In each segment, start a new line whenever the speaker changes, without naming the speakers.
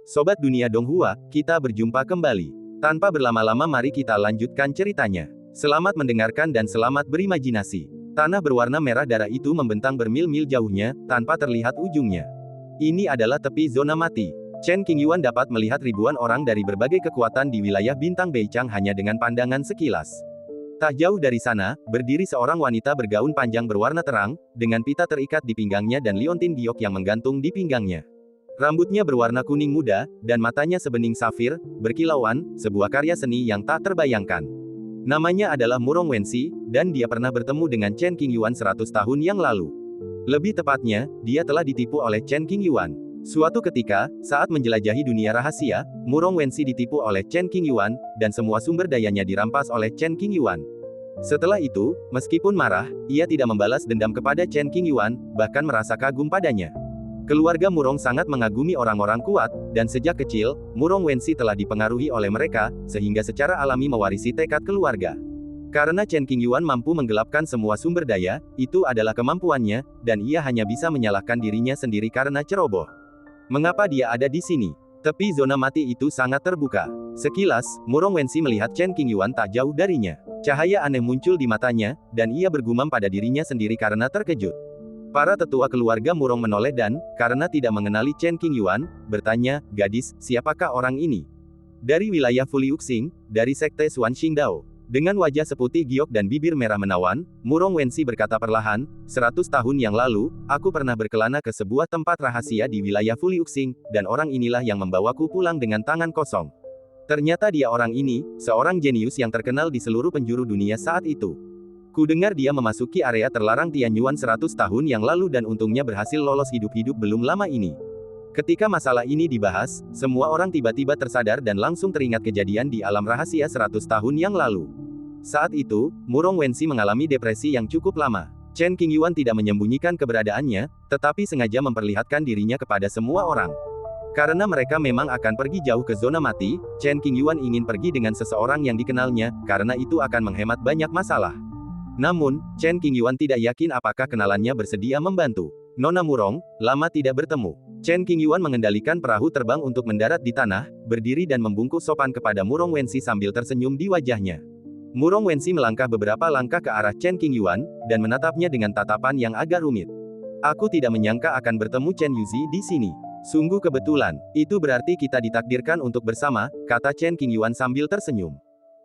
Sobat Dunia Donghua, kita berjumpa kembali. Tanpa berlama-lama mari kita lanjutkan ceritanya. Selamat mendengarkan dan selamat berimajinasi. Tanah berwarna merah darah itu membentang bermil-mil jauhnya, tanpa terlihat ujungnya. Ini adalah tepi zona mati. Chen Qingyuan dapat melihat ribuan orang dari berbagai kekuatan di wilayah Bintang Beichang hanya dengan pandangan sekilas. Tak jauh dari sana, berdiri seorang wanita bergaun panjang berwarna terang, dengan pita terikat di pinggangnya dan liontin giok yang menggantung di pinggangnya. Rambutnya berwarna kuning muda, dan matanya sebening safir, berkilauan, sebuah karya seni yang tak terbayangkan. Namanya adalah Murong Wenxi, dan dia pernah bertemu dengan Chen Qingyuan 100 tahun yang lalu. Lebih tepatnya, dia telah ditipu oleh Chen Qingyuan. Suatu ketika, saat menjelajahi dunia rahasia, Murong Wenxi ditipu oleh Chen Qingyuan, dan semua sumber dayanya dirampas oleh Chen Qingyuan. Setelah itu, meskipun marah, ia tidak membalas dendam kepada Chen Qingyuan, bahkan merasa kagum padanya. Keluarga Murong sangat mengagumi orang-orang kuat, dan sejak kecil, Murong Wenxi telah dipengaruhi oleh mereka, sehingga secara alami mewarisi tekad keluarga. Karena Chen Qingyuan mampu menggelapkan semua sumber daya, itu adalah kemampuannya, dan ia hanya bisa menyalahkan dirinya sendiri karena ceroboh. Mengapa dia ada di sini? Tepi zona mati itu sangat terbuka. Sekilas, Murong Wenxi melihat Chen Qingyuan tak jauh darinya. Cahaya aneh muncul di matanya, dan ia bergumam pada dirinya sendiri karena terkejut. Para tetua keluarga Murong menoleh dan, karena tidak mengenali Chen Qingyuan, bertanya, "Gadis, siapakah orang ini?" "Dari wilayah Fuliuxing, dari sekte Xuan Xingdao." Dengan wajah seputih giok dan bibir merah menawan, Murong Wenxi berkata perlahan, 100 tahun yang lalu, aku pernah berkelana ke sebuah tempat rahasia di wilayah Fuliuxing, dan orang inilah yang membawaku pulang dengan tangan kosong. Ternyata dia orang ini, seorang jenius yang terkenal di seluruh penjuru dunia saat itu. Ku dengar dia memasuki area terlarang Tianyuan 100 tahun yang lalu dan untungnya berhasil lolos hidup-hidup belum lama ini. Ketika masalah ini dibahas, semua orang tiba-tiba tersadar dan langsung teringat kejadian di alam rahasia 100 tahun yang lalu. Saat itu, Murong Wenxi mengalami depresi yang cukup lama. Chen Qingyuan tidak menyembunyikan keberadaannya, tetapi sengaja memperlihatkan dirinya kepada semua orang. Karena mereka memang akan pergi jauh ke zona mati, Chen Qingyuan ingin pergi dengan seseorang yang dikenalnya, karena itu akan menghemat banyak masalah. Namun, Chen Qingyuan tidak yakin apakah kenalannya bersedia membantu. Nona Murong, lama tidak bertemu. Chen Qingyuan mengendalikan perahu terbang untuk mendarat di tanah, berdiri dan membungkuk sopan kepada Murong Wenxi sambil tersenyum di wajahnya. Murong Wenxi melangkah beberapa langkah ke arah Chen Qingyuan, dan menatapnya dengan tatapan yang agak rumit. Aku tidak menyangka akan bertemu Chen Yuzi di sini. Sungguh kebetulan, itu berarti kita ditakdirkan untuk bersama, kata Chen Qingyuan sambil tersenyum.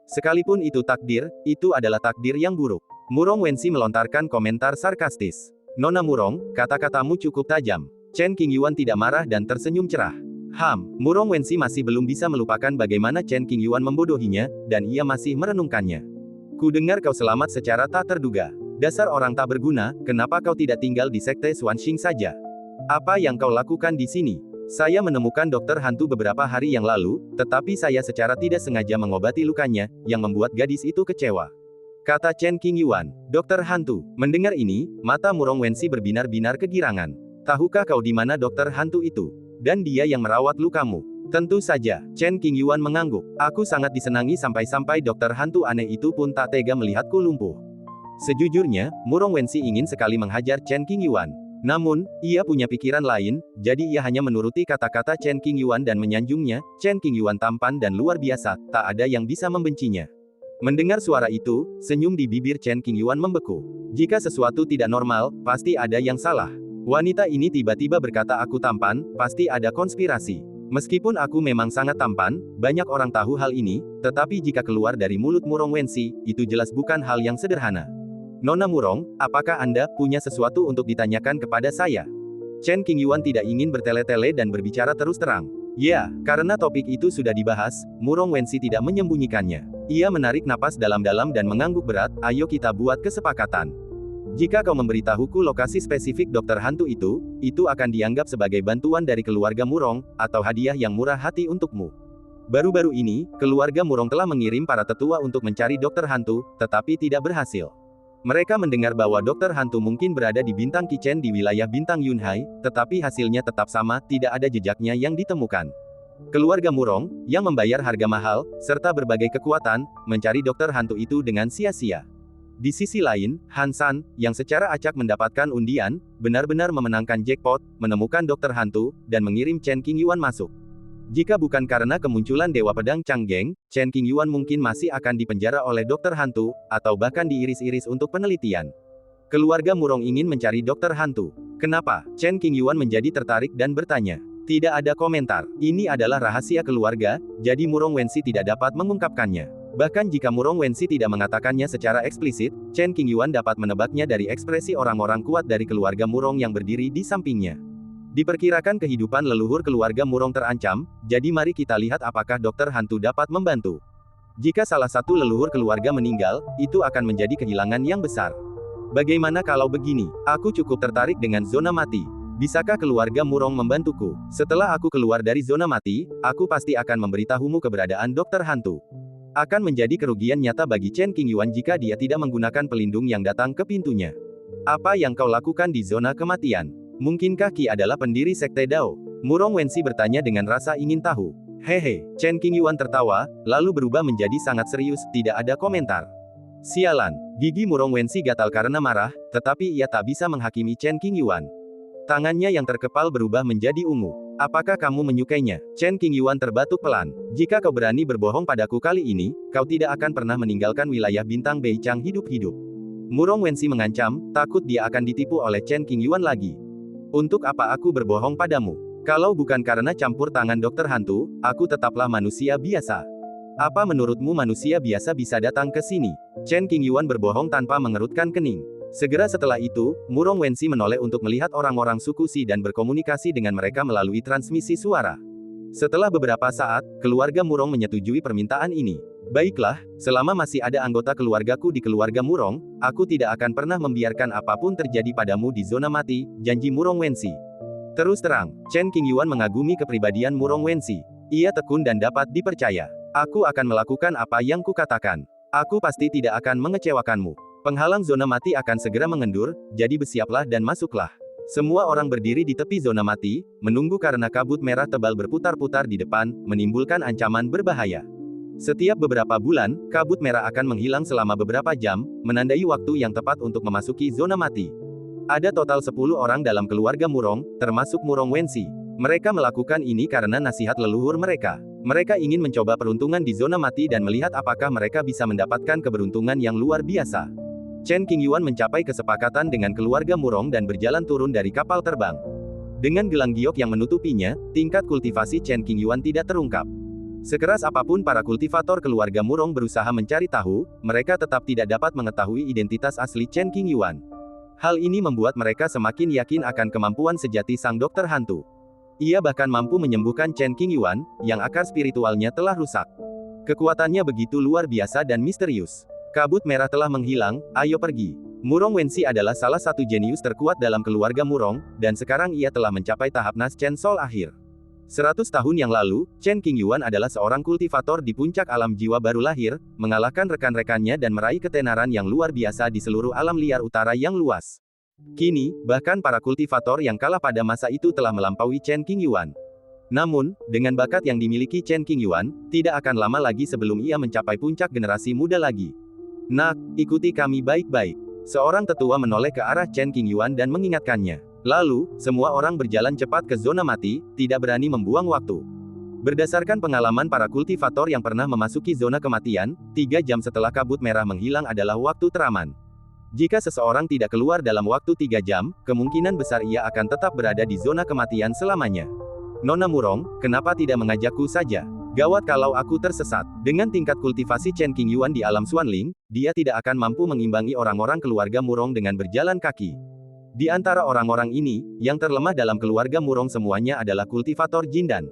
Sekalipun itu takdir, itu adalah takdir yang buruk. Murong Wenxi melontarkan komentar sarkastis. Nona Murong, kata-katamu cukup tajam. Chen Qingyuan tidak marah dan tersenyum cerah. Murong Wenxi masih belum bisa melupakan bagaimana Chen Qingyuan membodohinya, dan ia masih merenungkannya. Ku dengar kau selamat secara tak terduga. Dasar orang tak berguna, kenapa kau tidak tinggal di sekte Xuanxing saja? Apa yang kau lakukan di sini? Saya menemukan dokter hantu beberapa hari yang lalu, tetapi saya secara tidak sengaja mengobati lukanya, yang membuat gadis itu kecewa. Kata Chen Qingyuan. Dokter hantu. Mendengar ini, mata Murong Wenxi berbinar-binar kegirangan. Tahukah kau di mana dokter hantu itu? Dan dia yang merawat lukamu. Tentu saja, Chen Qingyuan mengangguk. Aku sangat disenangi sampai-sampai dokter hantu aneh itu pun tak tega melihatku lumpuh. Sejujurnya, Murong Wenxi ingin sekali menghajar Chen Qingyuan. Namun, ia punya pikiran lain, jadi ia hanya menuruti kata-kata Chen Qingyuan dan menyanjungnya. Chen Qingyuan tampan dan luar biasa, tak ada yang bisa membencinya. Mendengar suara itu, senyum di bibir Chen Qingyuan membeku. Jika sesuatu tidak normal, pasti ada yang salah. Wanita ini tiba-tiba berkata aku tampan, pasti ada konspirasi. Meskipun aku memang sangat tampan, banyak orang tahu hal ini, tetapi jika keluar dari mulut Murong Wenxi, itu jelas bukan hal yang sederhana. Nona Murong, apakah Anda punya sesuatu untuk ditanyakan kepada saya? Chen Qingyuan tidak ingin bertele-tele dan berbicara terus terang. Ya, karena topik itu sudah dibahas, Murong Wenxi tidak menyembunyikannya. Ia menarik napas dalam-dalam dan mengangguk berat, ayo kita buat kesepakatan. Jika kau memberitahuku lokasi spesifik dokter hantu itu akan dianggap sebagai bantuan dari keluarga Murong, atau hadiah yang murah hati untukmu. Baru-baru ini, keluarga Murong telah mengirim para tetua untuk mencari dokter hantu, tetapi tidak berhasil. Mereka mendengar bahwa dokter hantu mungkin berada di Bintang Kichen di wilayah Bintang Yunhai, tetapi hasilnya tetap sama, tidak ada jejaknya yang ditemukan. Keluarga Murong, yang membayar harga mahal, serta berbagai kekuatan, mencari dokter hantu itu dengan sia-sia. Di sisi lain, Han San, yang secara acak mendapatkan undian, benar-benar memenangkan jackpot, menemukan dokter hantu, dan mengirim Chen Qingyuan masuk. Jika bukan karena kemunculan Dewa Pedang Changgeng, Chen Qingyuan mungkin masih akan dipenjara oleh dokter hantu, atau bahkan diiris-iris untuk penelitian. Keluarga Murong ingin mencari dokter hantu. Kenapa? Chen Qingyuan menjadi tertarik dan bertanya. Tidak ada komentar. Ini adalah rahasia keluarga, jadi Murong Wensi tidak dapat mengungkapkannya. Bahkan jika Murong Wensi tidak mengatakannya secara eksplisit, Chen Qingyuan dapat menebaknya dari ekspresi orang-orang kuat dari keluarga Murong yang berdiri di sampingnya. Diperkirakan kehidupan leluhur keluarga Murong terancam, jadi mari kita lihat apakah dokter hantu dapat membantu. Jika salah satu leluhur keluarga meninggal, itu akan menjadi kehilangan yang besar. Bagaimana kalau begini? Aku cukup tertarik dengan zona mati. Bisakah keluarga Murong membantuku? Setelah aku keluar dari zona mati, aku pasti akan memberitahumu keberadaan dokter hantu. Akan menjadi kerugian nyata bagi Chen Qingyuan jika dia tidak menggunakan pelindung yang datang ke pintunya. Apa yang kau lakukan di zona kematian? Mungkinkah Qi adalah pendiri sekte Dao? Murong Wensi bertanya dengan rasa ingin tahu. Hehe, Chen Qingyuan tertawa, lalu berubah menjadi sangat serius, tidak ada komentar. Sialan, gigi Murong Wensi gatal karena marah, tetapi ia tak bisa menghakimi Chen Qingyuan. Tangannya yang terkepal berubah menjadi ungu. Apakah kamu menyukainya? Chen Qingyuan terbatuk pelan. Jika kau berani berbohong padaku kali ini, kau tidak akan pernah meninggalkan wilayah bintang Beichang hidup-hidup. Murong Wensi mengancam, takut dia akan ditipu oleh Chen Qingyuan lagi. Untuk apa aku berbohong padamu? Kalau bukan karena campur tangan dokter hantu, aku tetaplah manusia biasa. Apa menurutmu manusia biasa bisa datang ke sini? Chen Qingyuan berbohong tanpa mengerutkan kening. Segera setelah itu, Murong Wensi menoleh untuk melihat orang-orang suku Si dan berkomunikasi dengan mereka melalui transmisi suara. Setelah beberapa saat, keluarga Murong menyetujui permintaan ini. Baiklah, selama masih ada anggota keluargaku di keluarga Murong, aku tidak akan pernah membiarkan apapun terjadi padamu di zona mati, janji Murong Wensi. Terus terang, Chen Qingyuan mengagumi kepribadian Murong Wensi. Ia tekun dan dapat dipercaya. Aku akan melakukan apa yang kukatakan. Aku pasti tidak akan mengecewakanmu. Penghalang zona mati akan segera mengendur, jadi bersiaplah dan masuklah. Semua orang berdiri di tepi zona mati, menunggu karena kabut merah tebal berputar-putar di depan, menimbulkan ancaman berbahaya. Setiap beberapa bulan, kabut merah akan menghilang selama beberapa jam, menandai waktu yang tepat untuk memasuki zona mati. Ada total 10 orang dalam keluarga Murong, termasuk Murong Wensi. Mereka melakukan ini karena nasihat leluhur mereka. Mereka ingin mencoba peruntungan di zona mati dan melihat apakah mereka bisa mendapatkan keberuntungan yang luar biasa. Chen Qingyuan mencapai kesepakatan dengan keluarga Murong dan berjalan turun dari kapal terbang. Dengan gelang giok yang menutupinya, tingkat kultivasi Chen Qingyuan tidak terungkap. Sekeras apapun para kultivator keluarga Murong berusaha mencari tahu, mereka tetap tidak dapat mengetahui identitas asli Chen Qingyuan. Hal ini membuat mereka semakin yakin akan kemampuan sejati sang dokter hantu. Ia bahkan mampu menyembuhkan Chen Qingyuan, yang akar spiritualnya telah rusak. Kekuatannya begitu luar biasa dan misterius. Kabut merah telah menghilang, ayo pergi. Murong Wensi adalah salah satu jenius terkuat dalam keluarga Murong, dan sekarang ia telah mencapai tahap Nas Chen Sol akhir. 100 tahun yang lalu, Chen Qingyuan adalah seorang kultivator di puncak alam jiwa baru lahir, mengalahkan rekan-rekannya dan meraih ketenaran yang luar biasa di seluruh alam liar utara yang luas. Kini, bahkan para kultivator yang kalah pada masa itu telah melampaui Chen Qingyuan. Namun, dengan bakat yang dimiliki Chen Qingyuan, tidak akan lama lagi sebelum ia mencapai puncak generasi muda lagi. Nak, ikuti kami baik-baik. Seorang tetua menoleh ke arah Chen Qingyuan dan mengingatkannya. Lalu, semua orang berjalan cepat ke zona mati, tidak berani membuang waktu. Berdasarkan pengalaman para kultivator yang pernah memasuki zona kematian, 3 jam setelah kabut merah menghilang adalah waktu teraman. Jika seseorang tidak keluar dalam waktu 3 jam, kemungkinan besar ia akan tetap berada di zona kematian selamanya. Nona Murong, kenapa tidak mengajakku saja? Gawat kalau aku tersesat. Dengan tingkat kultivasi Chen Qingyuan di alam Xuanling, dia tidak akan mampu mengimbangi orang-orang keluarga Murong dengan berjalan kaki. Di antara orang-orang ini, yang terlemah dalam keluarga Murong semuanya adalah kultivator Jindan.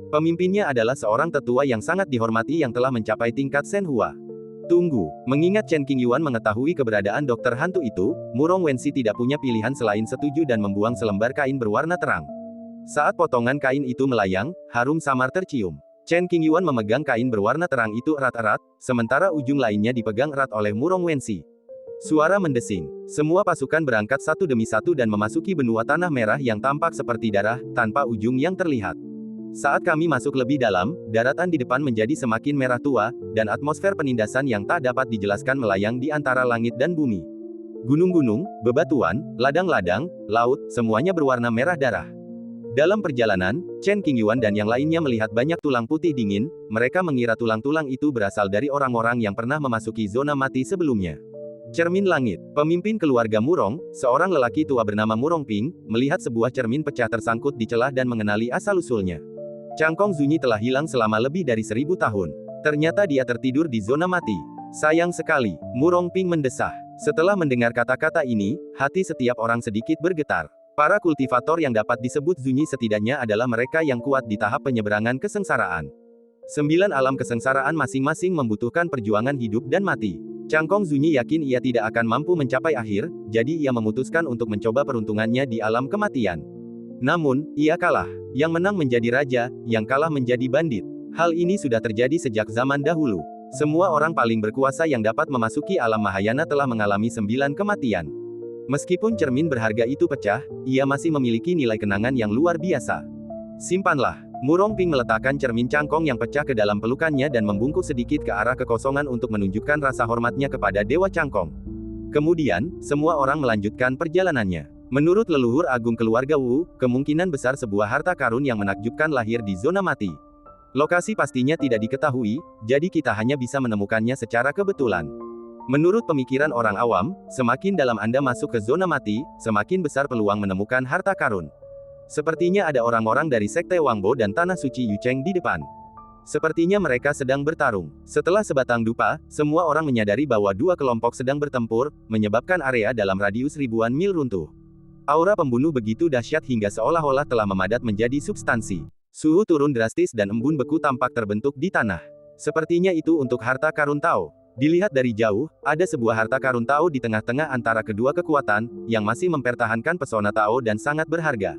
Pemimpinnya adalah seorang tetua yang sangat dihormati yang telah mencapai tingkat Shenhua. Tunggu, mengingat Chen Qingyuan mengetahui keberadaan dokter hantu itu, Murong Wensi tidak punya pilihan selain setuju dan membuang selembar kain berwarna terang. Saat potongan kain itu melayang, harum samar tercium. Chen Qingyuan memegang kain berwarna terang itu erat-erat, sementara ujung lainnya dipegang erat oleh Murong Wensi. Suara mendesing. Semua pasukan berangkat satu demi satu dan memasuki benua tanah merah yang tampak seperti darah, tanpa ujung yang terlihat. Saat kami masuk lebih dalam, daratan di depan menjadi semakin merah tua, dan atmosfer penindasan yang tak dapat dijelaskan melayang di antara langit dan bumi. Gunung-gunung, bebatuan, ladang-ladang, laut, semuanya berwarna merah darah. Dalam perjalanan, Chen Qingyuan dan yang lainnya melihat banyak tulang putih dingin, mereka mengira tulang-tulang itu berasal dari orang-orang yang pernah memasuki zona mati sebelumnya. Cermin langit. Pemimpin keluarga Murong, seorang lelaki tua bernama Murong Ping, melihat sebuah cermin pecah tersangkut di celah dan mengenali asal-usulnya. Cangkong Zunyi telah hilang selama lebih dari 1000 tahun. Ternyata dia tertidur di zona mati. Sayang sekali, Murong Ping mendesah. Setelah mendengar kata-kata ini, hati setiap orang sedikit bergetar. Para kultivator yang dapat disebut Zunyi setidaknya adalah mereka yang kuat di tahap penyeberangan kesengsaraan. 9 alam kesengsaraan masing-masing membutuhkan perjuangan hidup dan mati. Cangkong Zunyi yakin ia tidak akan mampu mencapai akhir, jadi ia memutuskan untuk mencoba peruntungannya di alam kematian. Namun, ia kalah. Yang menang menjadi raja, yang kalah menjadi bandit. Hal ini sudah terjadi sejak zaman dahulu. Semua orang paling berkuasa yang dapat memasuki alam Mahayana telah mengalami 9 kematian. Meskipun cermin berharga itu pecah, ia masih memiliki nilai kenangan yang luar biasa. Simpanlah. Murong Ping meletakkan cermin cangkong yang pecah ke dalam pelukannya dan membungkuk sedikit ke arah kekosongan untuk menunjukkan rasa hormatnya kepada Dewa Cangkong. Kemudian, semua orang melanjutkan perjalanannya. Menurut leluhur agung keluarga Wu, kemungkinan besar sebuah harta karun yang menakjubkan lahir di zona mati. Lokasi pastinya tidak diketahui, jadi kita hanya bisa menemukannya secara kebetulan. Menurut pemikiran orang awam, semakin dalam Anda masuk ke zona mati, semakin besar peluang menemukan harta karun. Sepertinya ada orang-orang dari Sekte Wangbo dan Tanah Suci Yucheng di depan. Sepertinya mereka sedang bertarung. Setelah sebatang dupa, semua orang menyadari bahwa dua kelompok sedang bertempur, menyebabkan area dalam radius ribuan mil runtuh. Aura pembunuh begitu dahsyat hingga seolah-olah telah memadat menjadi substansi. Suhu turun drastis dan embun beku tampak terbentuk di tanah. Sepertinya itu untuk harta karun Tao. Dilihat dari jauh, ada sebuah harta karun Tao di tengah-tengah antara kedua kekuatan, yang masih mempertahankan pesona Tao dan sangat berharga.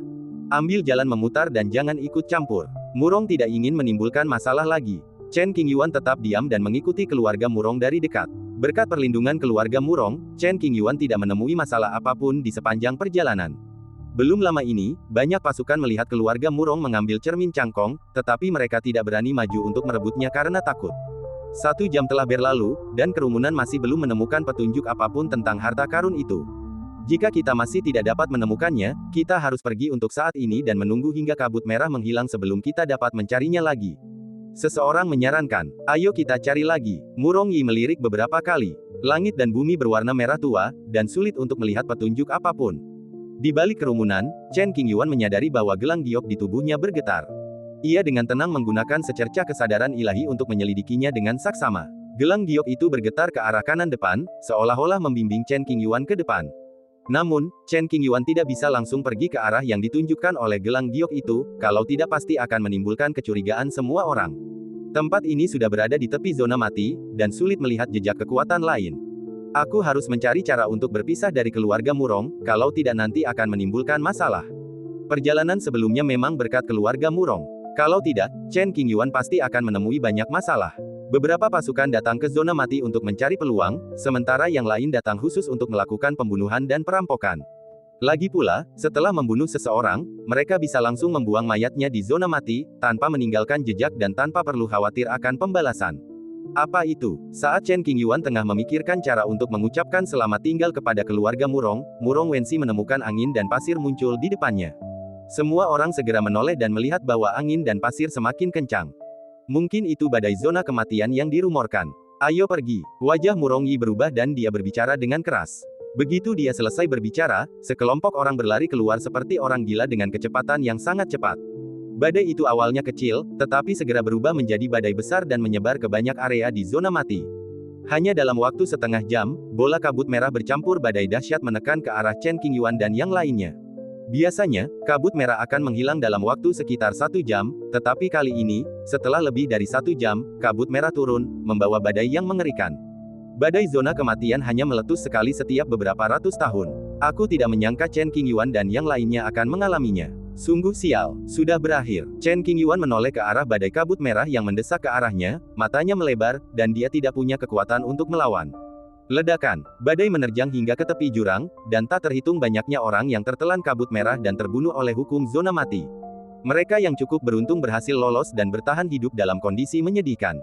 Ambil jalan memutar dan jangan ikut campur. Murong tidak ingin menimbulkan masalah lagi. Chen Qingyuan tetap diam dan mengikuti keluarga Murong dari dekat. Berkat perlindungan keluarga Murong, Chen Qingyuan tidak menemui masalah apapun di sepanjang perjalanan. Belum lama ini, banyak pasukan melihat keluarga Murong mengambil cermin cangkong, tetapi mereka tidak berani maju untuk merebutnya karena takut. 1 jam telah berlalu, dan kerumunan masih belum menemukan petunjuk apapun tentang harta karun itu. Jika kita masih tidak dapat menemukannya, kita harus pergi untuk saat ini dan menunggu hingga kabut merah menghilang sebelum kita dapat mencarinya lagi. Seseorang menyarankan, ayo kita cari lagi. Murong Yi melirik beberapa kali. Langit dan bumi berwarna merah tua, dan sulit untuk melihat petunjuk apapun. Di balik kerumunan, Chen Qingyuan menyadari bahwa gelang giok di tubuhnya bergetar. Ia dengan tenang menggunakan secercah kesadaran ilahi untuk menyelidikinya dengan saksama. Gelang giok itu bergetar ke arah kanan depan, seolah-olah membimbing Chen Qingyuan ke depan. Namun, Chen Qingyuan tidak bisa langsung pergi ke arah yang ditunjukkan oleh gelang giok itu, kalau tidak pasti akan menimbulkan kecurigaan semua orang. Tempat ini sudah berada di tepi zona mati, dan sulit melihat jejak kekuatan lain. Aku harus mencari cara untuk berpisah dari keluarga Murong, kalau tidak nanti akan menimbulkan masalah. Perjalanan sebelumnya memang berkat keluarga Murong. Kalau tidak, Chen Qingyuan pasti akan menemui banyak masalah. Beberapa pasukan datang ke zona mati untuk mencari peluang, sementara yang lain datang khusus untuk melakukan pembunuhan dan perampokan. Lagi pula, setelah membunuh seseorang, mereka bisa langsung membuang mayatnya di zona mati, tanpa meninggalkan jejak dan tanpa perlu khawatir akan pembalasan. Apa itu? Saat Chen Qingyuan tengah memikirkan cara untuk mengucapkan selamat tinggal kepada keluarga Murong, Murong Wensi menemukan angin dan pasir muncul di depannya. Semua orang segera menoleh dan melihat bahwa angin dan pasir semakin kencang. Mungkin itu badai zona kematian yang dirumorkan. Ayo pergi. Wajah Murong Yi berubah dan dia berbicara dengan keras. Begitu dia selesai berbicara, sekelompok orang berlari keluar seperti orang gila dengan kecepatan yang sangat cepat. Badai itu awalnya kecil, tetapi segera berubah menjadi badai besar dan menyebar ke banyak area di zona mati. Hanya dalam waktu setengah jam, bola kabut merah bercampur badai dahsyat menekan ke arah Chen Qingyuan dan yang lainnya. Biasanya, kabut merah akan menghilang dalam waktu sekitar 1 jam, tetapi kali ini, setelah lebih dari 1 jam, kabut merah turun, membawa badai yang mengerikan. Badai zona kematian hanya meletus sekali setiap beberapa ratus tahun. Aku tidak menyangka Chen Qingyuan dan yang lainnya akan mengalaminya. Sungguh sial, sudah berakhir. Chen Qingyuan menoleh ke arah badai kabut merah yang mendesak ke arahnya, matanya melebar, dan dia tidak punya kekuatan untuk melawan. Ledakan, badai menerjang hingga ke tepi jurang, dan tak terhitung banyaknya orang yang tertelan kabut merah dan terbunuh oleh hukum zona mati. Mereka yang cukup beruntung berhasil lolos dan bertahan hidup dalam kondisi menyedihkan.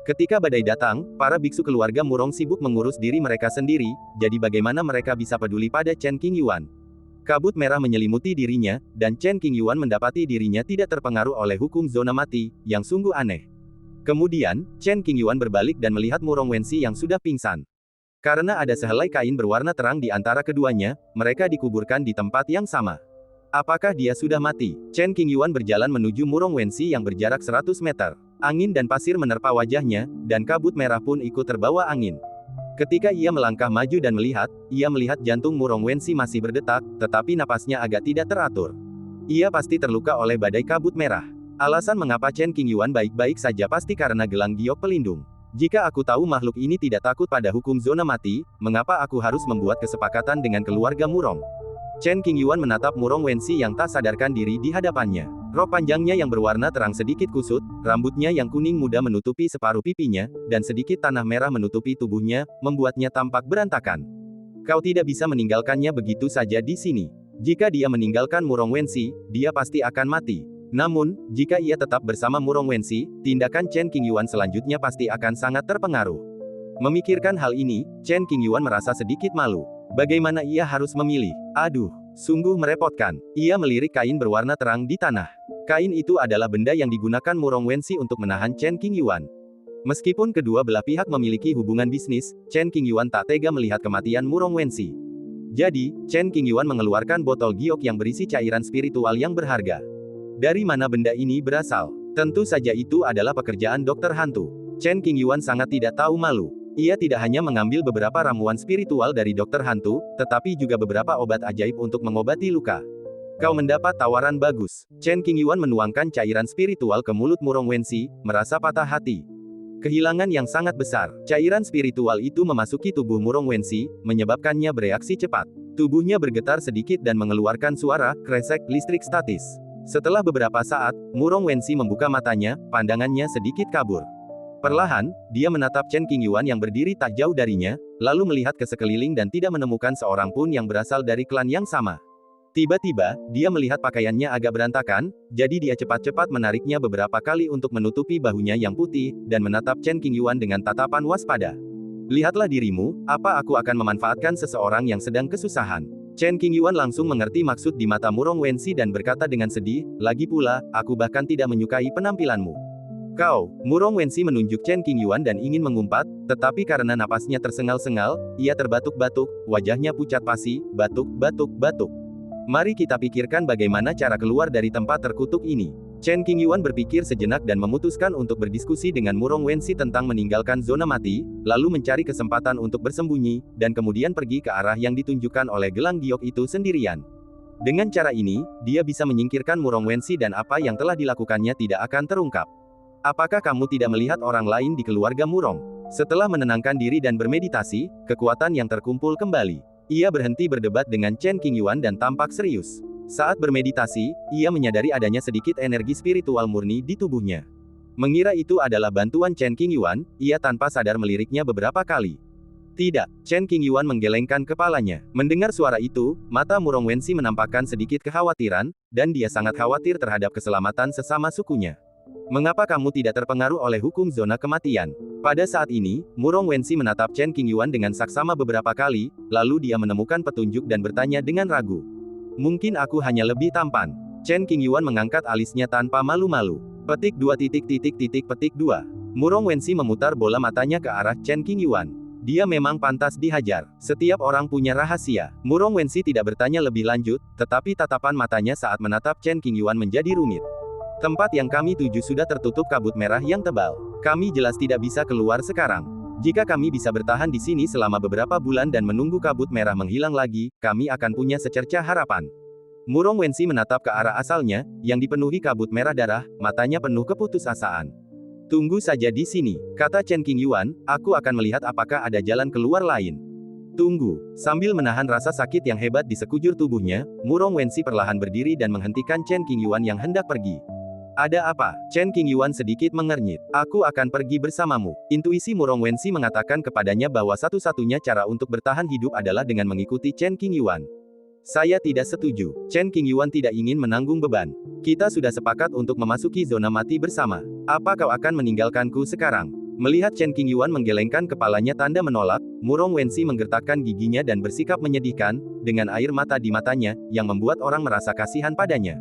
Ketika badai datang, para biksu keluarga Murong sibuk mengurus diri mereka sendiri, jadi bagaimana mereka bisa peduli pada Chen Qingyuan? Kabut merah menyelimuti dirinya, dan Chen Qingyuan mendapati dirinya tidak terpengaruh oleh hukum zona mati, yang sungguh aneh. Kemudian, Chen Qingyuan berbalik dan melihat Murong Wenxi yang sudah pingsan. Karena ada sehelai kain berwarna terang di antara keduanya, mereka dikuburkan di tempat yang sama. Apakah dia sudah mati? Chen Qingyuan berjalan menuju Murong Wenxi yang berjarak 100 meter. Angin dan pasir menerpa wajahnya, dan kabut merah pun ikut terbawa angin. Ketika ia melangkah maju dan melihat, ia melihat jantung Murong Wenxi masih berdetak, tetapi napasnya agak tidak teratur. Ia pasti terluka oleh badai kabut merah. Alasan mengapa Chen Qingyuan baik-baik saja pasti karena gelang giok pelindung. Jika aku tahu makhluk ini tidak takut pada hukum zona mati, mengapa aku harus membuat kesepakatan dengan keluarga Murong? Chen Qingyuan menatap Murong Wenxi yang tak sadarkan diri di hadapannya. Rok panjangnya yang berwarna terang sedikit kusut, rambutnya yang kuning muda menutupi separuh pipinya, dan sedikit tanah merah menutupi tubuhnya, membuatnya tampak berantakan. Kau tidak bisa meninggalkannya begitu saja di sini. Jika dia meninggalkan Murong Wenxi, dia pasti akan mati. Namun, jika ia tetap bersama Murong Wenxi, tindakan Chen Qingyuan selanjutnya pasti akan sangat terpengaruh. Memikirkan hal ini, Chen Qingyuan merasa sedikit malu. Bagaimana ia harus memilih? Aduh, sungguh merepotkan. Ia melirik kain berwarna terang di tanah. Kain itu adalah benda yang digunakan Murong Wenxi untuk menahan Chen Qingyuan. Meskipun kedua belah pihak memiliki hubungan bisnis, Chen Qingyuan tak tega melihat kematian Murong Wenxi. Jadi, Chen Qingyuan mengeluarkan botol giok yang berisi cairan spiritual yang berharga. Dari mana benda ini berasal? Tentu saja itu adalah pekerjaan dokter hantu. Chen Qingyuan sangat tidak tahu malu. Ia tidak hanya mengambil beberapa ramuan spiritual dari dokter hantu, tetapi juga beberapa obat ajaib untuk mengobati luka. Kau mendapat tawaran bagus. Chen Qingyuan menuangkan cairan spiritual ke mulut Murong Wenxi, merasa patah hati. Kehilangan yang sangat besar. Cairan spiritual itu memasuki tubuh Murong Wenxi, menyebabkannya bereaksi cepat. Tubuhnya bergetar sedikit dan mengeluarkan suara kresek listrik statis. Setelah beberapa saat, Murong Wenxi membuka matanya, pandangannya sedikit kabur. Perlahan, dia menatap Chen Qingyuan yang berdiri tak jauh darinya, lalu melihat ke sekeliling dan tidak menemukan seorang pun yang berasal dari klan yang sama. Tiba-tiba, dia melihat pakaiannya agak berantakan, jadi dia cepat-cepat menariknya beberapa kali untuk menutupi bahunya yang putih, dan menatap Chen Qingyuan dengan tatapan waspada. Lihatlah dirimu, apa aku akan memanfaatkan seseorang yang sedang kesusahan? Chen Qingyuan langsung mengerti maksud di mata Murong Wenxi dan berkata dengan sedih, lagi pula, aku bahkan tidak menyukai penampilanmu. Kau, Murong Wenxi menunjuk Chen Qingyuan dan ingin mengumpat, tetapi karena napasnya tersengal-sengal, ia terbatuk-batuk, wajahnya pucat pasi, batuk, batuk, batuk. Mari kita pikirkan bagaimana cara keluar dari tempat terkutuk ini. Chen Qingyuan berpikir sejenak dan memutuskan untuk berdiskusi dengan Murong Wenxi tentang meninggalkan zona mati, lalu mencari kesempatan untuk bersembunyi, dan kemudian pergi ke arah yang ditunjukkan oleh gelang giok itu sendirian. Dengan cara ini, dia bisa menyingkirkan Murong Wenxi dan apa yang telah dilakukannya tidak akan terungkap. Apakah kamu tidak melihat orang lain di keluarga Murong? Setelah menenangkan diri dan bermeditasi, kekuatan yang terkumpul kembali. Ia berhenti berdebat dengan Chen Qingyuan dan tampak serius. Saat bermeditasi, ia menyadari adanya sedikit energi spiritual murni di tubuhnya. Mengira itu adalah bantuan Chen Qingyuan, ia tanpa sadar meliriknya beberapa kali. Tidak, Chen Qingyuan menggelengkan kepalanya. Mendengar suara itu, mata Murong Wenxi menampakkan sedikit kekhawatiran, dan dia sangat khawatir terhadap keselamatan sesama sukunya. Mengapa kamu tidak terpengaruh oleh hukum zona kematian? Pada saat ini, Murong Wenxi menatap Chen Qingyuan dengan saksama beberapa kali, lalu dia menemukan petunjuk dan bertanya dengan ragu. Mungkin aku hanya lebih tampan. Chen Qingyuan mengangkat alisnya tanpa malu-malu. Petik 2. Murong Wenxi memutar bola matanya ke arah Chen Qingyuan. Dia memang pantas dihajar. Setiap orang punya rahasia. Murong Wenxi tidak bertanya lebih lanjut, tetapi tatapan matanya saat menatap Chen Qingyuan menjadi rumit. Tempat yang kami tuju sudah tertutup kabut merah yang tebal. Kami jelas tidak bisa keluar sekarang. Jika kami bisa bertahan di sini selama beberapa bulan dan menunggu kabut merah menghilang lagi, kami akan punya secercah harapan. Murong Wenxi menatap ke arah asalnya, yang dipenuhi kabut merah darah, matanya penuh keputusasaan. Tunggu saja di sini, kata Chen Qingyuan, aku akan melihat apakah ada jalan keluar lain. Tunggu. Sambil menahan rasa sakit yang hebat di sekujur tubuhnya, Murong Wenxi perlahan berdiri dan menghentikan Chen Qingyuan yang hendak pergi. Ada apa? Chen Qingyuan sedikit mengernyit. Aku akan pergi bersamamu. Intuisi Murong Wenxi mengatakan kepadanya bahwa satu-satunya cara untuk bertahan hidup adalah dengan mengikuti Chen Qingyuan. Saya tidak setuju. Chen Qingyuan tidak ingin menanggung beban. Kita sudah sepakat untuk memasuki zona mati bersama. Apa kau akan meninggalkanku sekarang? Melihat Chen Qingyuan menggelengkan kepalanya tanda menolak, Murong Wensi menggertakkan giginya dan bersikap menyedihkan, dengan air mata di matanya, yang membuat orang merasa kasihan padanya.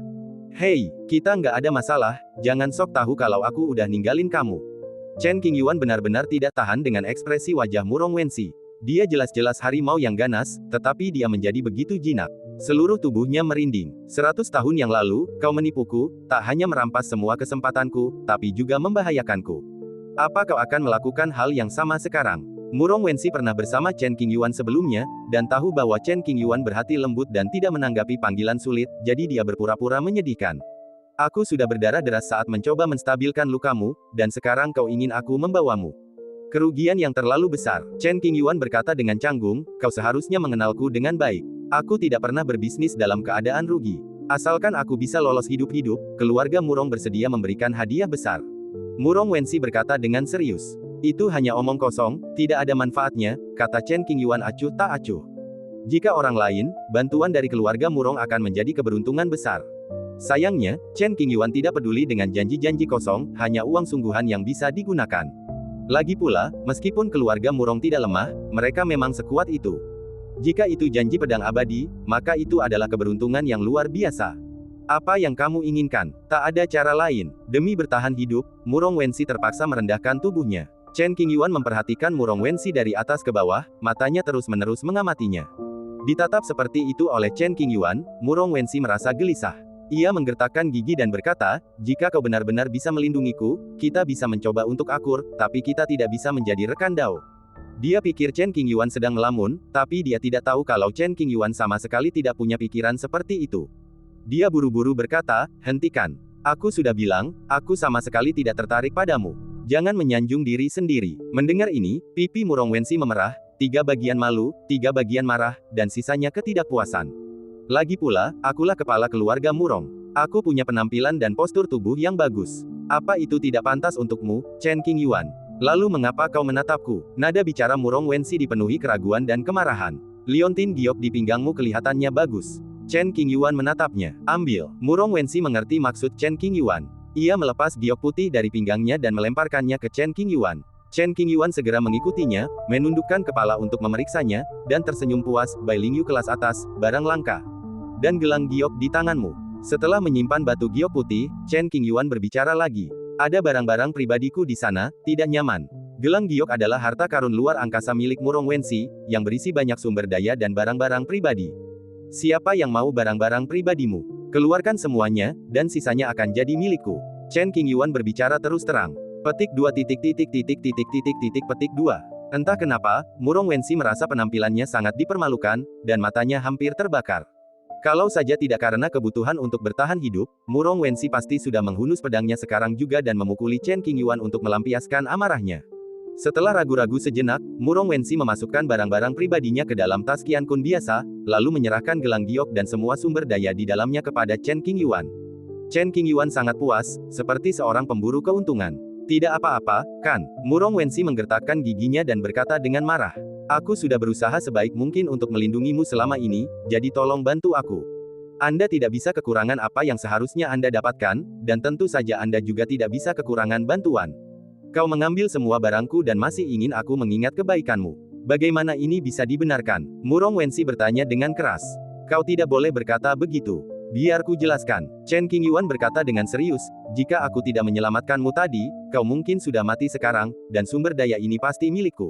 Hei, kita nggak ada masalah, jangan sok tahu kalau aku udah ninggalin kamu. Chen Qingyuan benar-benar tidak tahan dengan ekspresi wajah Murong Wensi. Dia jelas-jelas harimau yang ganas, tetapi dia menjadi begitu jinak. Seluruh tubuhnya merinding. 100 tahun yang lalu, kau menipuku, tak hanya merampas semua kesempatanku, tapi juga membahayakanku. Apa kau akan melakukan hal yang sama sekarang? Murong Wensi pernah bersama Chen Qingyuan sebelumnya, dan tahu bahwa Chen Qingyuan berhati lembut dan tidak menanggapi panggilan sulit, jadi dia berpura-pura menyedihkan. Aku sudah berdarah deras saat mencoba menstabilkan lukamu, dan sekarang kau ingin aku membawamu. Kerugian yang terlalu besar. Chen Qingyuan berkata dengan canggung, kau seharusnya mengenalku dengan baik. Aku tidak pernah berbisnis dalam keadaan rugi. Asalkan aku bisa lolos hidup-hidup, keluarga Murong bersedia memberikan hadiah besar. Murong Wensi berkata dengan serius. Itu hanya omong kosong, tidak ada manfaatnya, kata Chen Qingyuan acuh tak acuh. Jika orang lain, bantuan dari keluarga Murong akan menjadi keberuntungan besar. Sayangnya, Chen Qingyuan tidak peduli dengan janji-janji kosong, hanya uang sungguhan yang bisa digunakan. Lagi pula, meskipun keluarga Murong tidak lemah, mereka memang sekuat itu. Jika itu janji pedang abadi, maka itu adalah keberuntungan yang luar biasa. Apa yang kamu inginkan? Tak ada cara lain. Demi bertahan hidup, Murong Wensi terpaksa merendahkan tubuhnya. Chen Qingyuan memperhatikan Murong Wensi dari atas ke bawah, matanya terus-menerus mengamatinya. Ditatap seperti itu oleh Chen Qingyuan, Murong Wensi merasa gelisah. Ia menggertakkan gigi dan berkata, jika kau benar-benar bisa melindungiku, kita bisa mencoba untuk akur, tapi kita tidak bisa menjadi rekan Dao. Dia pikir Chen Qingyuan sedang melamun, tapi dia tidak tahu kalau Chen Qingyuan sama sekali tidak punya pikiran seperti itu. Dia buru-buru berkata, hentikan. Aku sudah bilang, aku sama sekali tidak tertarik padamu. Jangan menyanjung diri sendiri. Mendengar ini, pipi Murong Wensi memerah, 3 bagian malu, 3 bagian marah, dan sisanya ketidakpuasan. Lagi pula, akulah kepala keluarga Murong. Aku punya penampilan dan postur tubuh yang bagus. Apa itu tidak pantas untukmu, Chen Qingyuan? Lalu mengapa kau menatapku? Nada bicara Murong Wensi dipenuhi keraguan dan kemarahan. Liontin giok di pinggangmu kelihatannya bagus. Chen Qingyuan menatapnya. Ambil. Murong Wensi mengerti maksud Chen Qingyuan. Ia melepas giok putih dari pinggangnya dan melemparkannya ke Chen Qingyuan. Chen Qingyuan segera mengikutinya, menundukkan kepala untuk memeriksanya, dan tersenyum puas, Bai Lingyu kelas atas, barang langka. Dan gelang giok di tanganmu. Setelah menyimpan batu giok putih, Chen Qingyuan berbicara lagi. Ada barang-barang pribadiku di sana, tidak nyaman. Gelang giok adalah harta karun luar angkasa milik Murong Wensi, yang berisi banyak sumber daya dan barang-barang pribadi. Siapa yang mau barang-barang pribadimu? Keluarkan semuanya, dan sisanya akan jadi milikku. Chen Qingyuan berbicara terus terang. Petik 2 petik 2. Entah kenapa, Murong Wensi merasa penampilannya sangat dipermalukan, dan matanya hampir terbakar. Kalau saja tidak karena kebutuhan untuk bertahan hidup, Murong Wensi pasti sudah menghunus pedangnya sekarang juga dan memukuli Chen Qingyuan untuk melampiaskan amarahnya. Setelah ragu-ragu sejenak, Murong Wensi memasukkan barang-barang pribadinya ke dalam tas Qian Kun biasa, lalu menyerahkan gelang giok dan semua sumber daya di dalamnya kepada Chen Qingyuan. Chen Qingyuan sangat puas, seperti seorang pemburu keuntungan. Tidak apa-apa, kan? Murong Wensi menggertakkan giginya dan berkata dengan marah. Aku sudah berusaha sebaik mungkin untuk melindungimu selama ini, jadi tolong bantu aku. Anda tidak bisa kekurangan apa yang seharusnya Anda dapatkan, dan tentu saja Anda juga tidak bisa kekurangan bantuan. Kau mengambil semua barangku dan masih ingin aku mengingat kebaikanmu. Bagaimana ini bisa dibenarkan? Murong Wensi bertanya dengan keras. Kau tidak boleh berkata begitu. Biar ku jelaskan. Chen Qingyuan berkata dengan serius, jika aku tidak menyelamatkanmu tadi, kau mungkin sudah mati sekarang, dan sumber daya ini pasti milikku.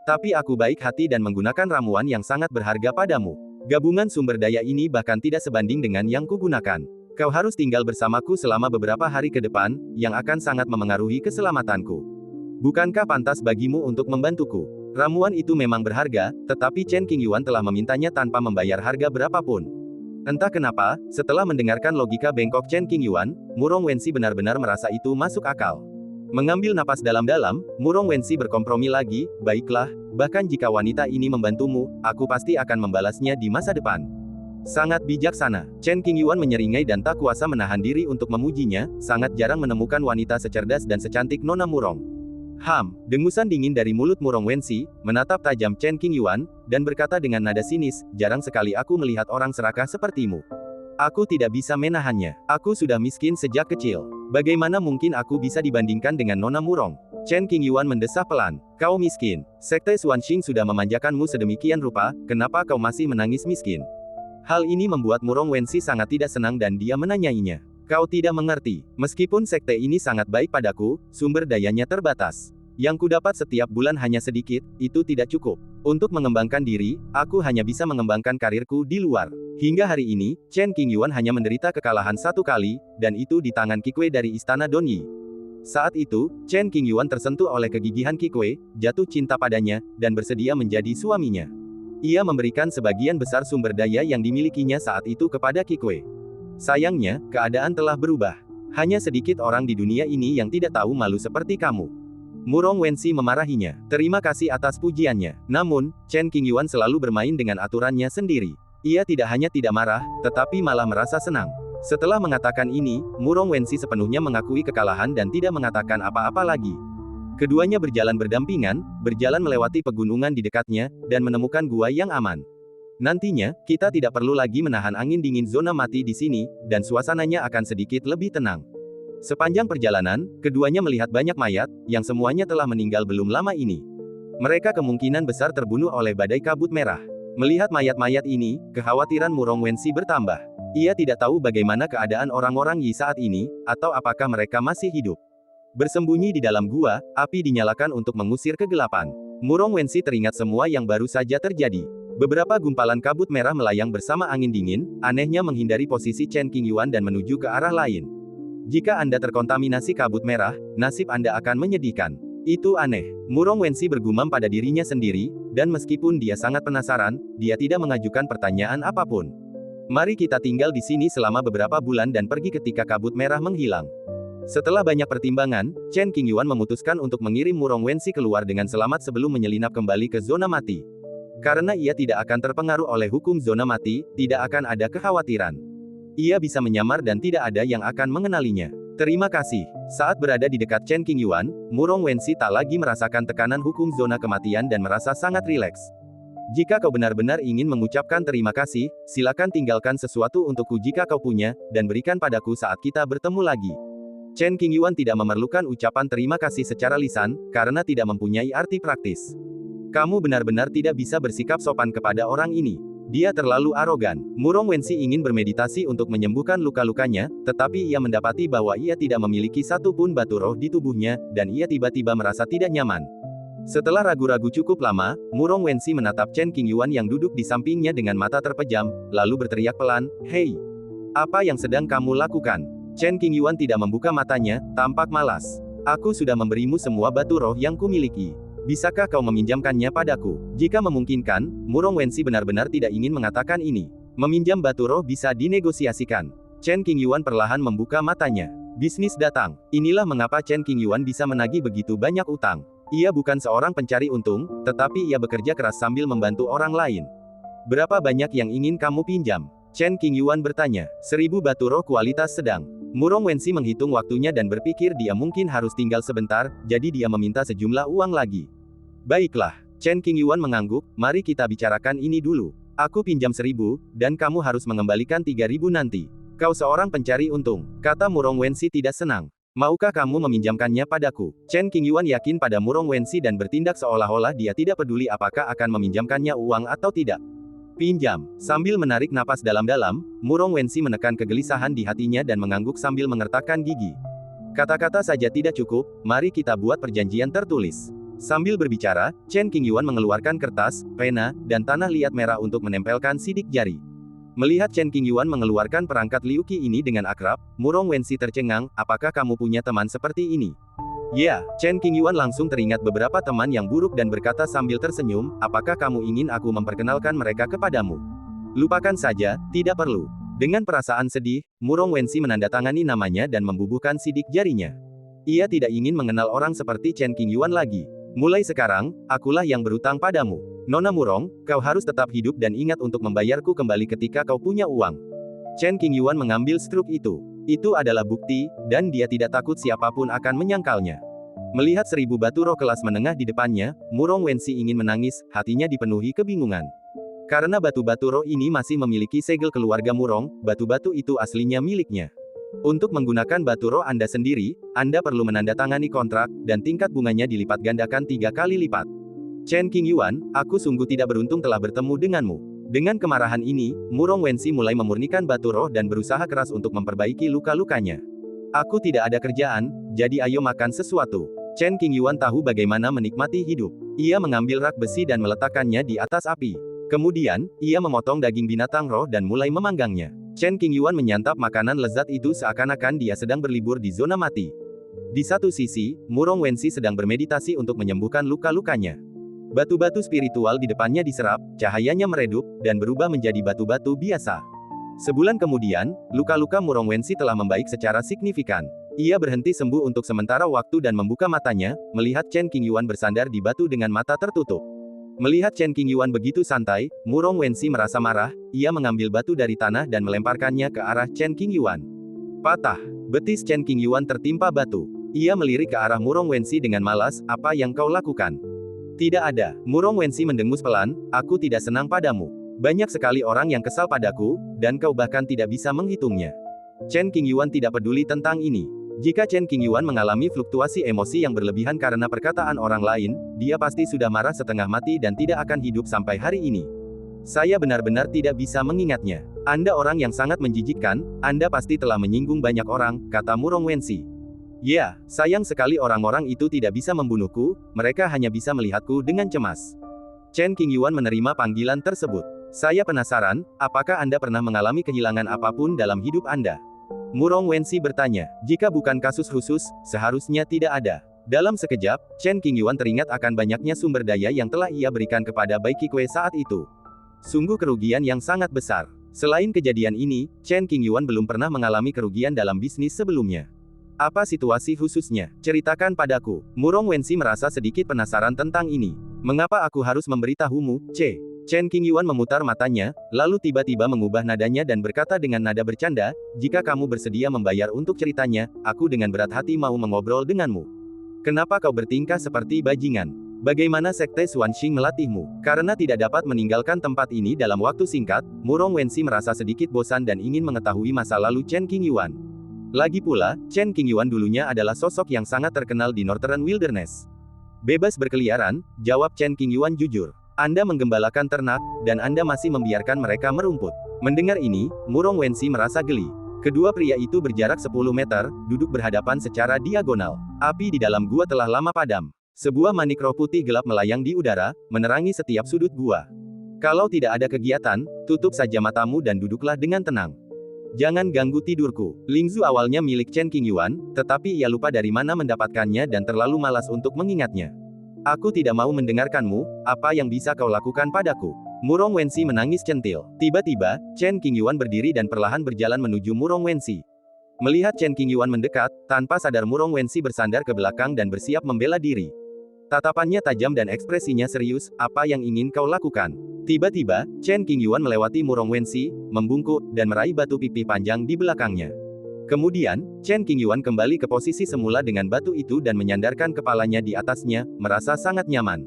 Tapi aku baik hati dan menggunakan ramuan yang sangat berharga padamu. Gabungan sumber daya ini bahkan tidak sebanding dengan yang kugunakan. Kau harus tinggal bersamaku selama beberapa hari ke depan, yang akan sangat memengaruhi keselamatanku. Bukankah pantas bagimu untuk membantuku? Ramuan itu memang berharga, tetapi Chen Qingyuan telah memintanya tanpa membayar harga berapapun. Entah kenapa, setelah mendengarkan logika bengkok Chen Qingyuan, Murong Wensi benar-benar merasa itu masuk akal. Mengambil napas dalam-dalam, Murong Wensi berkompromi lagi, baiklah, bahkan jika wanita ini membantumu, aku pasti akan membalasnya di masa depan. Sangat bijaksana. Chen Qingyuan menyeringai dan tak kuasa menahan diri untuk memujinya, sangat jarang menemukan wanita secerdas dan secantik Nona Murong. Dengusan dingin dari mulut Murong Wensi, menatap tajam Chen Qingyuan, dan berkata dengan nada sinis, jarang sekali aku melihat orang serakah sepertimu. Aku tidak bisa menahannya. Aku sudah miskin sejak kecil. Bagaimana mungkin aku bisa dibandingkan dengan Nona Murong? Chen Qingyuan mendesah pelan. Kau miskin. Sekte Xuanxing sudah memanjakanmu sedemikian rupa, kenapa kau masih menangis miskin? Hal ini membuat Murong Wensi sangat tidak senang dan dia menanyainya. Kau tidak mengerti. Meskipun sekte ini sangat baik padaku, sumber dayanya terbatas. Yang kudapat setiap bulan hanya sedikit, itu tidak cukup. Untuk mengembangkan diri, aku hanya bisa mengembangkan karirku di luar. Hingga hari ini, Chen Qingyuan hanya menderita kekalahan satu kali, dan itu di tangan Qikui dari Istana Donyi. Saat itu, Chen Qingyuan tersentuh oleh kegigihan Qikui, jatuh cinta padanya, dan bersedia menjadi suaminya. Ia memberikan sebagian besar sumber daya yang dimilikinya saat itu kepada Qikui. Sayangnya, keadaan telah berubah. Hanya sedikit orang di dunia ini yang tidak tahu malu seperti kamu. Murong Wensi memarahinya. Terima kasih atas pujiannya. Namun, Chen Qingyuan selalu bermain dengan aturannya sendiri. Ia tidak hanya tidak marah, tetapi malah merasa senang. Setelah mengatakan ini, Murong Wensi sepenuhnya mengakui kekalahan dan tidak mengatakan apa-apa lagi. Keduanya berjalan berdampingan, berjalan melewati pegunungan di dekatnya, dan menemukan gua yang aman. Nantinya, kita tidak perlu lagi menahan angin dingin zona mati di sini, dan suasananya akan sedikit lebih tenang. Sepanjang perjalanan, keduanya melihat banyak mayat, yang semuanya telah meninggal belum lama ini. Mereka kemungkinan besar terbunuh oleh badai kabut merah. Melihat mayat-mayat ini, kekhawatiran Murong Wensi bertambah. Ia tidak tahu bagaimana keadaan orang-orang Yi saat ini, atau apakah mereka masih hidup. Bersembunyi di dalam gua, api dinyalakan untuk mengusir kegelapan. Murong Wensi teringat semua yang baru saja terjadi. Beberapa gumpalan kabut merah melayang bersama angin dingin, anehnya menghindari posisi Chen Qingyuan dan menuju ke arah lain. Jika Anda terkontaminasi kabut merah, nasib Anda akan menyedihkan. Itu aneh. Murong Wensi bergumam pada dirinya sendiri, dan meskipun dia sangat penasaran, dia tidak mengajukan pertanyaan apapun. Mari kita tinggal di sini selama beberapa bulan dan pergi ketika kabut merah menghilang. Setelah banyak pertimbangan, Chen Qingyuan memutuskan untuk mengirim Murong Wensi keluar dengan selamat sebelum menyelinap kembali ke zona mati. Karena ia tidak akan terpengaruh oleh hukum zona mati, tidak akan ada kekhawatiran. Ia bisa menyamar dan tidak ada yang akan mengenalinya. Terima kasih. Saat berada di dekat Chen Qingyuan, Murong Wensi tak lagi merasakan tekanan hukum zona kematian dan merasa sangat rileks. Jika kau benar-benar ingin mengucapkan terima kasih, silakan tinggalkan sesuatu untukku jika kau punya, dan berikan padaku saat kita bertemu lagi. Chen Qingyuan tidak memerlukan ucapan terima kasih secara lisan, karena tidak mempunyai arti praktis. Kamu benar-benar tidak bisa bersikap sopan kepada orang ini. Dia terlalu arogan. Murong Wensi ingin bermeditasi untuk menyembuhkan luka-lukanya, tetapi ia mendapati bahwa ia tidak memiliki satu pun batu roh di tubuhnya, dan ia tiba-tiba merasa tidak nyaman. Setelah ragu-ragu cukup lama, Murong Wensi menatap Chen Qingyuan yang duduk di sampingnya dengan mata terpejam, lalu berteriak pelan, "Hei! Apa yang sedang kamu lakukan?" Chen Qingyuan tidak membuka matanya, tampak malas. Aku sudah memberimu semua batu roh yang kumiliki. Bisakah kau meminjamkannya padaku? Jika memungkinkan, Murong Wensi benar-benar tidak ingin mengatakan ini. Meminjam batu roh bisa dinegosiasikan. Chen Qingyuan perlahan membuka matanya. Bisnis datang. Inilah mengapa Chen Qingyuan bisa menagih begitu banyak utang. Ia bukan seorang pencari untung, tetapi ia bekerja keras sambil membantu orang lain. Berapa banyak yang ingin kamu pinjam? Chen Qingyuan bertanya. 1000 batu roh kualitas sedang. Murong Wensi menghitung waktunya dan berpikir dia mungkin harus tinggal sebentar, jadi dia meminta sejumlah uang lagi. Baiklah, Chen Qingyuan mengangguk, mari kita bicarakan ini dulu. Aku pinjam 1000, dan kamu harus mengembalikan 3000 nanti. Kau seorang pencari untung, kata Murong Wensi tidak senang. Maukah kamu meminjamkannya padaku? Chen Qingyuan yakin pada Murong Wensi dan bertindak seolah-olah dia tidak peduli apakah akan meminjamkannya uang atau tidak. Pinjam. Sambil menarik napas dalam-dalam, Murong Wensi menekan kegelisahan di hatinya dan mengangguk sambil mengertakkan gigi. Kata-kata saja tidak cukup, mari kita buat perjanjian tertulis. Sambil berbicara, Chen Qingyuan mengeluarkan kertas, pena, dan tanah liat merah untuk menempelkan sidik jari. Melihat Chen Qingyuan mengeluarkan perangkat liuki ini dengan akrab, Murong Wensi tercengang, apakah kamu punya teman seperti ini? Ya, Chen Qingyuan langsung teringat beberapa teman yang buruk dan berkata sambil tersenyum, apakah kamu ingin aku memperkenalkan mereka kepadamu? Lupakan saja, tidak perlu. Dengan perasaan sedih, Murong Wensi menandatangani namanya dan membubuhkan sidik jarinya. Ia tidak ingin mengenal orang seperti Chen Qingyuan lagi. Mulai sekarang, akulah yang berutang padamu. Nona Murong, kau harus tetap hidup dan ingat untuk membayarku kembali ketika kau punya uang. Chen Qingyuan mengambil struk itu. Itu adalah bukti, dan dia tidak takut siapapun akan menyangkalnya. Melihat 1000 batu roh kelas menengah di depannya, Murong Wensi ingin menangis, hatinya dipenuhi kebingungan. Karena batu-batu roh ini masih memiliki segel keluarga Murong, batu-batu itu aslinya miliknya. Untuk menggunakan batu roh Anda sendiri, Anda perlu menandatangani kontrak, dan tingkat bunganya dilipat gandakan 3 kali lipat. Chen Qingyuan, aku sungguh tidak beruntung telah bertemu denganmu. Dengan kemarahan ini, Murong Wensi mulai memurnikan batu roh dan berusaha keras untuk memperbaiki luka-lukanya. Aku tidak ada kerjaan, jadi ayo makan sesuatu. Chen Qingyuan tahu bagaimana menikmati hidup. Ia mengambil rak besi dan meletakkannya di atas api. Kemudian, ia memotong daging binatang roh dan mulai memanggangnya. Chen Qingyuan menyantap makanan lezat itu seakan-akan dia sedang berlibur di zona mati. Di satu sisi, Murong Wensi sedang bermeditasi untuk menyembuhkan luka-lukanya. Batu-batu spiritual di depannya diserap, cahayanya meredup, dan berubah menjadi batu-batu biasa. Sebulan kemudian, luka-luka Murong Wensi telah membaik secara signifikan. Ia berhenti sembuh untuk sementara waktu dan membuka matanya, melihat Chen Qingyuan bersandar di batu dengan mata tertutup. Melihat Chen Qingyuan begitu santai, Murong Wensi merasa marah, ia mengambil batu dari tanah dan melemparkannya ke arah Chen Qingyuan. Patah. Betis Chen Qingyuan tertimpa batu. Ia melirik ke arah Murong Wensi dengan malas, apa yang kau lakukan? Tidak ada. Murong Wensi mendengus pelan, aku tidak senang padamu. Banyak sekali orang yang kesal padaku, dan kau bahkan tidak bisa menghitungnya. Chen Qingyuan tidak peduli tentang ini. Jika Chen Qingyuan mengalami fluktuasi emosi yang berlebihan karena perkataan orang lain, dia pasti sudah marah setengah mati dan tidak akan hidup sampai hari ini. Saya benar-benar tidak bisa mengingatnya. Anda orang yang sangat menjijikkan, Anda pasti telah menyinggung banyak orang, kata Murong Wensi. Ya, sayang sekali orang-orang itu tidak bisa membunuhku, mereka hanya bisa melihatku dengan cemas. Chen Qingyuan menerima panggilan tersebut. Saya penasaran, apakah Anda pernah mengalami kehilangan apapun dalam hidup Anda? Murong Wensi bertanya, jika bukan kasus khusus, seharusnya tidak ada. Dalam sekejap, Chen Qingyuan teringat akan banyaknya sumber daya yang telah ia berikan kepada Bai Qikui saat itu. Sungguh kerugian yang sangat besar. Selain kejadian ini, Chen Qingyuan belum pernah mengalami kerugian dalam bisnis sebelumnya. Apa situasi khususnya? Ceritakan padaku. Murong Wensi merasa sedikit penasaran tentang ini. Mengapa aku harus memberitahumu, C? Chen Qingyuan memutar matanya, lalu tiba-tiba mengubah nadanya dan berkata dengan nada bercanda, jika kamu bersedia membayar untuk ceritanya, aku dengan berat hati mau mengobrol denganmu. Kenapa kau bertingkah seperti bajingan? Bagaimana Sekte Xuanxing melatihmu? Karena tidak dapat meninggalkan tempat ini dalam waktu singkat, Murong Wensi merasa sedikit bosan dan ingin mengetahui masa lalu Chen Qingyuan. Lagi pula, Chen Qingyuan dulunya adalah sosok yang sangat terkenal di Northern Wilderness. Bebas berkeliaran, jawab Chen Qingyuan jujur. Anda menggembalakan ternak, dan Anda masih membiarkan mereka merumput. Mendengar ini, Murong Wensi merasa geli. Kedua pria itu berjarak 10 meter, duduk berhadapan secara diagonal. Api di dalam gua telah lama padam. Sebuah manik roh putih gelap melayang di udara, menerangi setiap sudut gua. Kalau tidak ada kegiatan, tutup saja matamu dan duduklah dengan tenang. Jangan ganggu tidurku. Lingzu awalnya milik Chen Qingyuan, tetapi ia lupa dari mana mendapatkannya dan terlalu malas untuk mengingatnya. Aku tidak mau mendengarkanmu, apa yang bisa kau lakukan padaku? Murong Wensi menangis centil. Tiba-tiba, Chen Qingyuan berdiri dan perlahan berjalan menuju Murong Wensi. Melihat Chen Qingyuan mendekat, tanpa sadar Murong Wensi bersandar ke belakang dan bersiap membela diri. Tatapannya tajam dan ekspresinya serius, apa yang ingin kau lakukan? Tiba-tiba, Chen Qingyuan melewati Murong Wensi, membungkuk, dan meraih batu pipi panjang di belakangnya. Kemudian, Chen Qingyuan kembali ke posisi semula dengan batu itu dan menyandarkan kepalanya di atasnya, merasa sangat nyaman.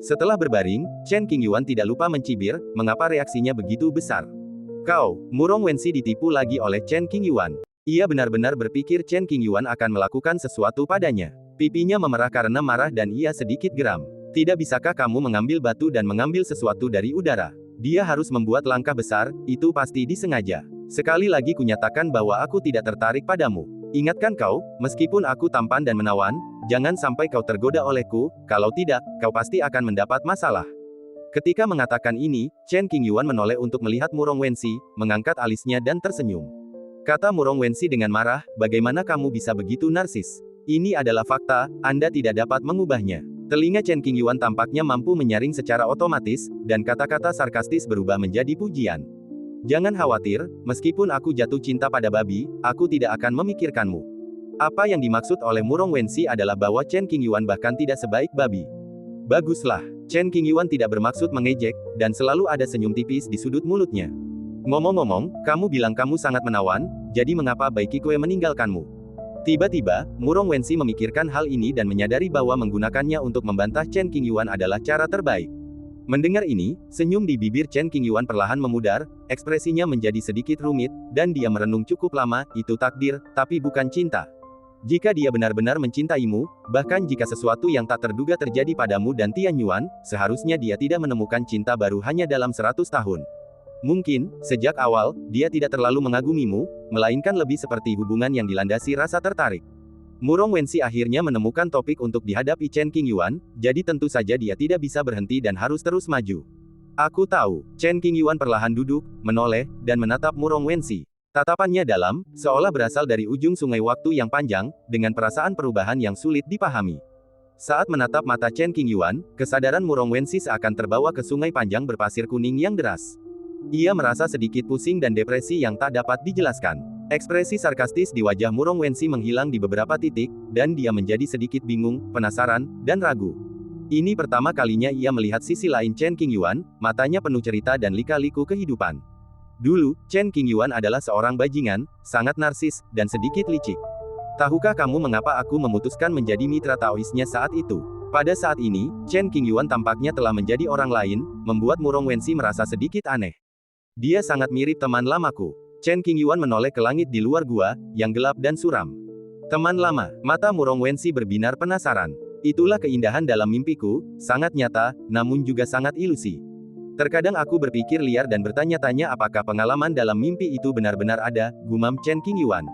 Setelah berbaring, Chen Qingyuan tidak lupa mencibir, mengapa reaksinya begitu besar. Kau, Murong Wensi ditipu lagi oleh Chen Qingyuan. Ia benar-benar berpikir Chen Qingyuan akan melakukan sesuatu padanya. Pipinya memerah karena marah dan ia sedikit geram. Tidak bisakah kamu mengambil batu dan mengambil sesuatu dari udara? Dia harus membuat langkah besar, itu pasti disengaja. Sekali lagi kunyatakan bahwa aku tidak tertarik padamu. Ingatkan kau, meskipun aku tampan dan menawan, jangan sampai kau tergoda olehku, kalau tidak, kau pasti akan mendapat masalah. Ketika mengatakan ini, Chen Qingyuan menoleh untuk melihat Murong Wensi, mengangkat alisnya dan tersenyum. Kata Murong Wensi dengan marah, bagaimana kamu bisa begitu narsis? Ini adalah fakta, Anda tidak dapat mengubahnya. Telinga Chen Qingyuan tampaknya mampu menyaring secara otomatis, dan kata-kata sarkastis berubah menjadi pujian. Jangan khawatir, meskipun aku jatuh cinta pada babi, aku tidak akan memikirkanmu. Apa yang dimaksud oleh Murong Wensi adalah bahwa Chen Qingyuan bahkan tidak sebaik babi. Baguslah, Chen Qingyuan tidak bermaksud mengejek, dan selalu ada senyum tipis di sudut mulutnya. Ngomong-ngomong, kamu bilang kamu sangat menawan, jadi mengapa Bai Qikui meninggalkanmu? Tiba-tiba, Murong Wensi memikirkan hal ini dan menyadari bahwa menggunakannya untuk membantah Chen Qingyuan adalah cara terbaik. Mendengar ini, senyum di bibir Chen Qingyuan perlahan memudar, ekspresinya menjadi sedikit rumit, dan dia merenung cukup lama, itu takdir, tapi bukan cinta. Jika dia benar-benar mencintaimu, bahkan jika sesuatu yang tak terduga terjadi padamu dan Tian Yuan, seharusnya dia tidak menemukan cinta baru hanya dalam 100 tahun. Mungkin, sejak awal, dia tidak terlalu mengagumimu, melainkan lebih seperti hubungan yang dilandasi rasa tertarik. Murong Wensi akhirnya menemukan topik untuk dihadapi Chen Qingyuan, jadi tentu saja dia tidak bisa berhenti dan harus terus maju. Aku tahu. Chen Qingyuan perlahan duduk, menoleh, dan menatap Murong Wensi. Tatapannya dalam, seolah berasal dari ujung sungai waktu yang panjang, dengan perasaan perubahan yang sulit dipahami. Saat menatap mata Chen Qingyuan, kesadaran Murong Wensi seakan terbawa ke sungai panjang berpasir kuning yang deras. Ia merasa sedikit pusing dan depresi yang tak dapat dijelaskan. Ekspresi sarkastis di wajah Murong Wensi menghilang di beberapa titik, dan dia menjadi sedikit bingung, penasaran, dan ragu. Ini pertama kalinya ia melihat sisi lain Chen Qingyuan, matanya penuh cerita dan lika-liku kehidupan. Dulu, Chen Qingyuan adalah seorang bajingan, sangat narsis, dan sedikit licik. Tahukah kamu mengapa aku memutuskan menjadi mitra Taoisnya saat itu? Pada saat ini, Chen Qingyuan tampaknya telah menjadi orang lain, membuat Murong Wensi merasa sedikit aneh. Dia sangat mirip teman lamaku. Chen Qingyuan menoleh ke langit di luar gua, yang gelap dan suram. Teman lama, mata Murong Wensi berbinar penasaran. Itulah keindahan dalam mimpiku, sangat nyata, namun juga sangat ilusi. Terkadang aku berpikir liar dan bertanya-tanya apakah pengalaman dalam mimpi itu benar-benar ada, gumam Chen Qingyuan.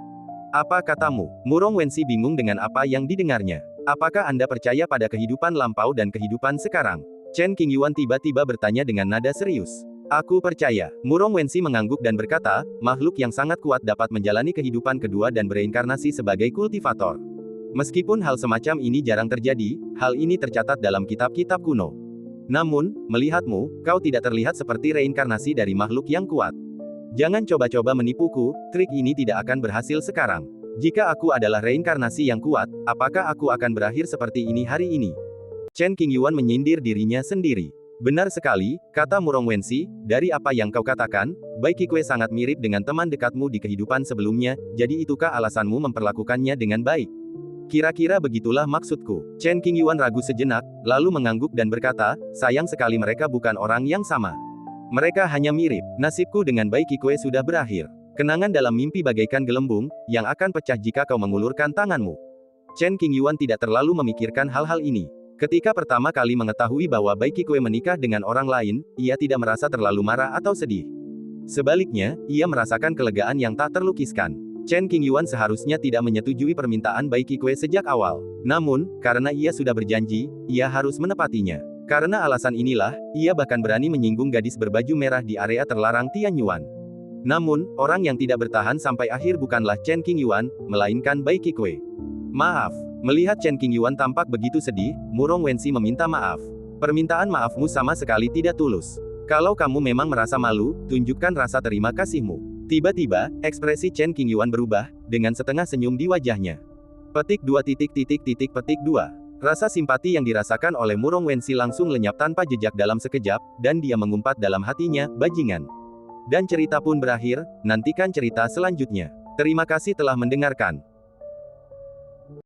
Apa katamu? Murong Wensi bingung dengan apa yang didengarnya. Apakah Anda percaya pada kehidupan lampau dan kehidupan sekarang? Chen Qingyuan tiba-tiba bertanya dengan nada serius. Aku percaya. Murong Wensi mengangguk dan berkata, makhluk yang sangat kuat dapat menjalani kehidupan kedua dan bereinkarnasi sebagai kultivator. Meskipun hal semacam ini jarang terjadi, hal ini tercatat dalam kitab-kitab kuno. Namun, melihatmu, kau tidak terlihat seperti reinkarnasi dari makhluk yang kuat. Jangan coba-coba menipuku, trik ini tidak akan berhasil sekarang. Jika aku adalah reinkarnasi yang kuat, apakah aku akan berakhir seperti ini hari ini? Chen Qingyuan menyindir dirinya sendiri. Benar sekali, kata Murong Wensi, dari apa yang kau katakan, Bai Qikue sangat mirip dengan teman dekatmu di kehidupan sebelumnya, jadi itukah alasanmu memperlakukannya dengan baik? Kira-kira begitulah maksudku. Chen Qingyuan ragu sejenak, lalu mengangguk dan berkata, sayang sekali mereka bukan orang yang sama. Mereka hanya mirip. Nasibku dengan Bai Qikue sudah berakhir. Kenangan dalam mimpi bagaikan gelembung, yang akan pecah jika kau mengulurkan tanganmu. Chen Qingyuan tidak terlalu memikirkan hal-hal ini. Ketika pertama kali mengetahui bahwa Bai Qikue menikah dengan orang lain, ia tidak merasa terlalu marah atau sedih. Sebaliknya, ia merasakan kelegaan yang tak terlukiskan. Chen Qingyuan seharusnya tidak menyetujui permintaan Bai Qikue sejak awal. Namun, karena ia sudah berjanji, ia harus menepatinya. Karena alasan inilah, ia bahkan berani menyinggung gadis berbaju merah di area terlarang Tian Yuan. Namun, orang yang tidak bertahan sampai akhir bukanlah Chen Qingyuan, melainkan Bai Qikue. Maaf. Melihat Chen Qingyuan tampak begitu sedih, Murong Wensi meminta maaf. Permintaan maafmu sama sekali tidak tulus. Kalau kamu memang merasa malu, tunjukkan rasa terima kasihmu. Tiba-tiba, ekspresi Chen Qingyuan berubah, dengan setengah senyum di wajahnya. Petik 2. Rasa simpati yang dirasakan oleh Murong Wensi langsung lenyap tanpa jejak dalam sekejap, dan dia mengumpat dalam hatinya, bajingan. Dan cerita pun berakhir, nantikan cerita selanjutnya. Terima kasih telah mendengarkan.